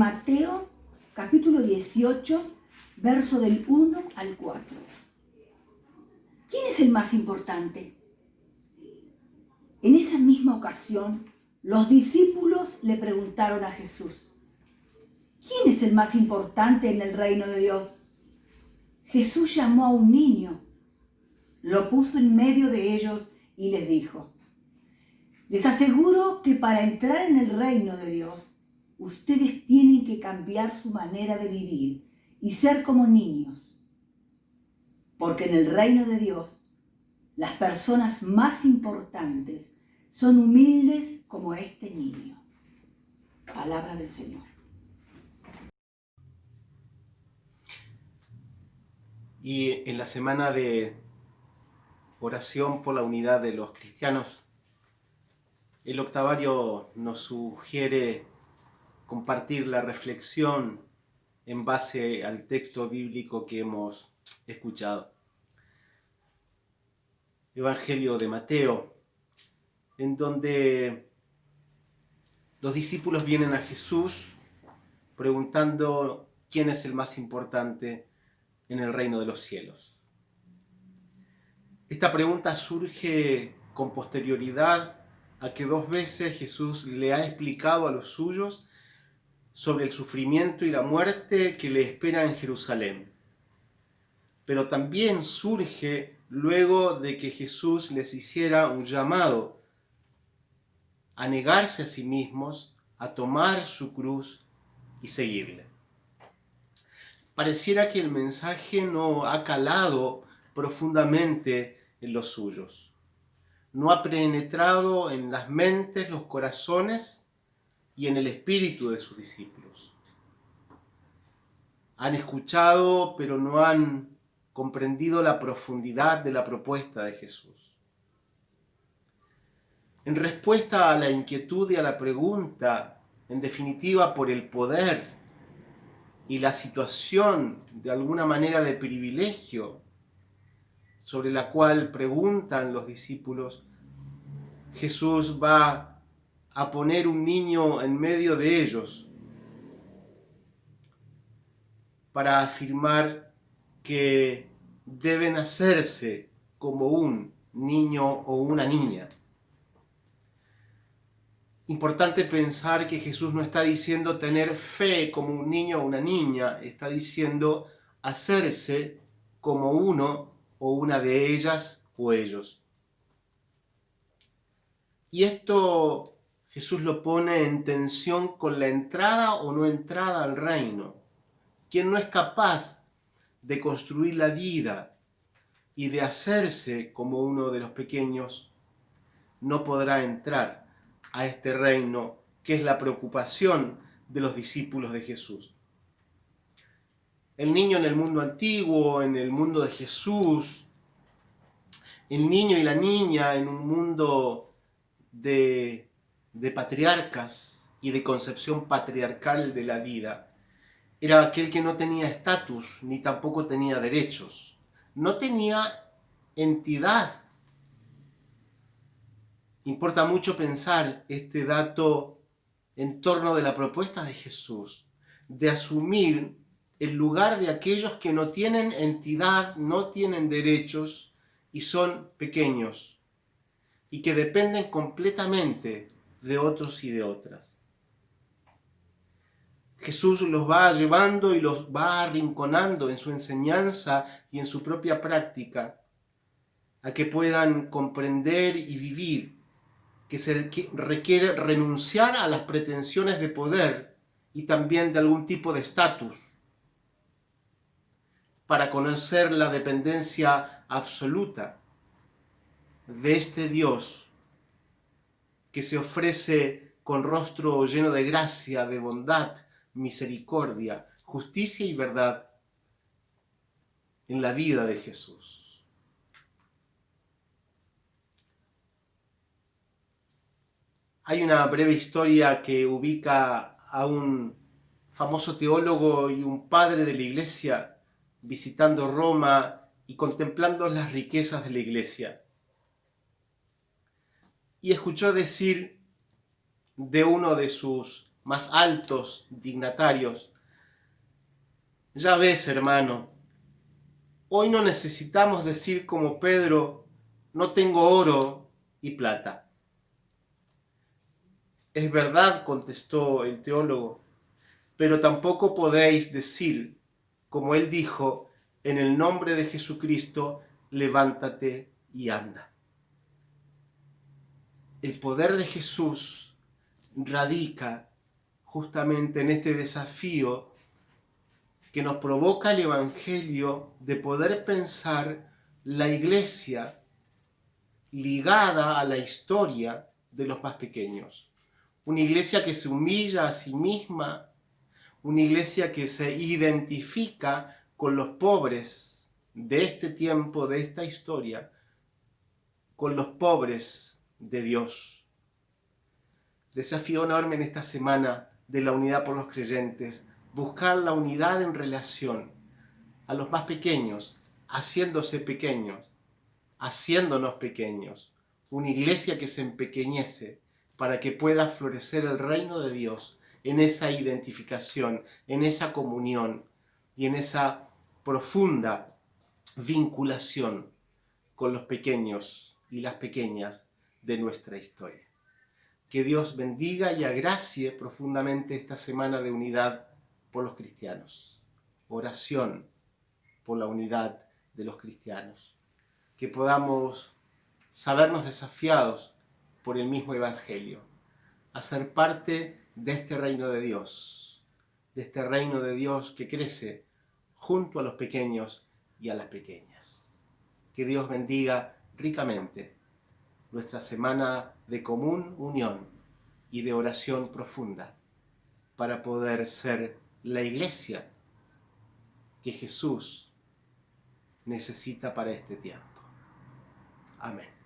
Mateo, capítulo 18, verso del 1 al 4. ¿Quién es el más importante? En esa misma ocasión, los discípulos le preguntaron a Jesús: ¿quién es el más importante en el reino de Dios? Jesús llamó a un niño, lo puso en medio de ellos y les dijo: les aseguro que para entrar en el reino de Dios, ustedes tienen que cambiar su manera de vivir y ser como niños. Porque en el reino de Dios, las personas más importantes son humildes como este niño. Palabra del Señor. Y en la semana de oración por la unidad de los cristianos, el octavario nos sugiere compartir la reflexión en base al texto bíblico que hemos escuchado. Evangelio de Mateo, en donde los discípulos vienen a Jesús preguntando quién es el más importante en el reino de los cielos. Esta pregunta surge con posterioridad a que 2 veces Jesús le ha explicado a los suyos sobre el sufrimiento y la muerte que le espera en Jerusalén. Pero también surge luego de que Jesús les hiciera un llamado a negarse a sí mismos, a tomar su cruz y seguirle. Pareciera que el mensaje no ha calado profundamente en los suyos. No ha penetrado en las mentes, los corazones y en el espíritu de sus discípulos. Han escuchado, pero no han comprendido la profundidad de la propuesta de Jesús. En respuesta a la inquietud y a la pregunta, en definitiva por el poder y la situación de alguna manera de privilegio sobre la cual preguntan los discípulos, Jesús va a poner un niño en medio de ellos para afirmar que deben hacerse como un niño o una niña. Importante pensar que Jesús no está diciendo tener fe como un niño o una niña, está diciendo hacerse como uno o una de ellas o ellos. Y esto Jesús lo pone en tensión con la entrada o no entrada al reino. Quien no es capaz de construir la vida y de hacerse como uno de los pequeños, no podrá entrar a este reino que es la preocupación de los discípulos de Jesús. El niño en el mundo antiguo, en el mundo de Jesús, el niño y la niña en un mundo de patriarcas y de concepción patriarcal de la vida, era aquel que no tenía estatus ni tampoco tenía derechos, no tenía entidad. Importa mucho pensar este dato en torno de la propuesta de Jesús, de asumir el lugar de aquellos que no tienen entidad, no tienen derechos y son pequeños, y que dependen completamente de otros y de otras. Jesús los va llevando y los va arrinconando en su enseñanza y en su propia práctica, a que puedan comprender y vivir que se requiere renunciar a las pretensiones de poder y también de algún tipo de estatus para conocer la dependencia absoluta de este Dios que se ofrece con rostro lleno de gracia, de bondad, misericordia, justicia y verdad en la vida de Jesús. Hay una breve historia que ubica a un famoso teólogo y un padre de la iglesia visitando Roma y contemplando las riquezas de la iglesia. Y escuchó decir de uno de sus más altos dignatarios. Ya ves, hermano, hoy no necesitamos decir como Pedro, no tengo oro y plata. Es verdad, contestó el teólogo, pero tampoco podéis decir, como él dijo, en el nombre de Jesucristo, levántate y anda. El poder de Jesús radica justamente en este desafío que nos provoca el Evangelio de poder pensar la iglesia ligada a la historia de los más pequeños. Una iglesia que se humilla a sí misma, una iglesia que se identifica con los pobres de este tiempo, de esta historia, con los pobres de Dios. Desafío enorme en esta semana de la unidad por los creyentes, buscar la unidad en relación a los más pequeños, haciéndose pequeños, haciéndonos pequeños, una iglesia que se empequeñece para que pueda florecer el reino de Dios en esa identificación, en esa comunión y en esa profunda vinculación con los pequeños y las pequeñas de nuestra historia. Que Dios bendiga y agracie profundamente esta semana de unidad por los cristianos. Oración por la unidad de los cristianos. Que podamos sabernos desafiados por el mismo Evangelio, a ser parte de este reino de Dios que crece junto a los pequeños y a las pequeñas. Que Dios bendiga ricamente nuestra semana de común unión y de oración profunda para poder ser la iglesia que Jesús necesita para este tiempo. Amén.